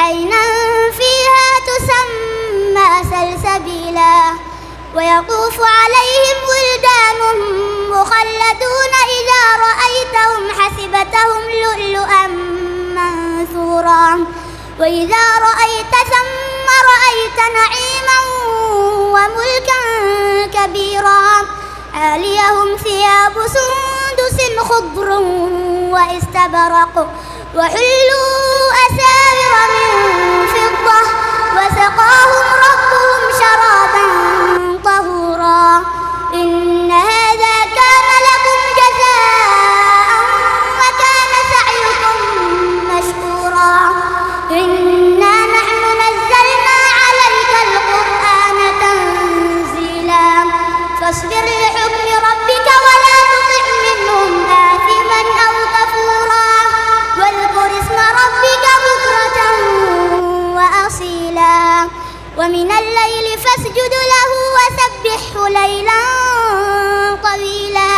عينا فيها تسمى سلسبيلا ويطوف عليهم ولدان مخلدون إذا رأيتهم حسبتهم لؤلؤا منثورا وإذا رأيت ثم رأيت نعيما وملكا كبيرا عاليهم ثياب سندس خضر واستبرق وحلوا أساور من فضة وسقاهم ربهم شرابا طهورا إن هذا كان لكم جزاء وكان سعيكم مشكورا إنا نحن نزلنا عليك القرآن تنزيلا فاصبر لحكم ربك ولا تطع منهم آثما أو كفورا واذكر اسم ربك بكرة وأصيلا ومن الليل فاسجد له وسبحه ليلا طويلا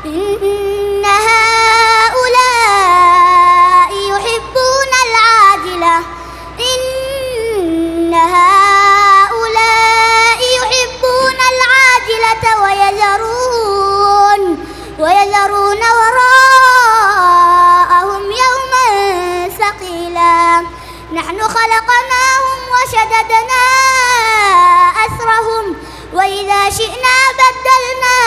إن هؤلاء يحبون العاجلة ويذرون وراءهم يوما ثقيلا نحن خلقناهم وشددنا أسرهم وإذا شئنا بدلنا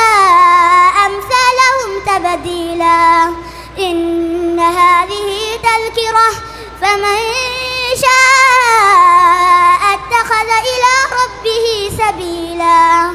أمثالهم تبديلا إن هذه تذكرة فمن شاء اتخذ إلى ربه سبيلا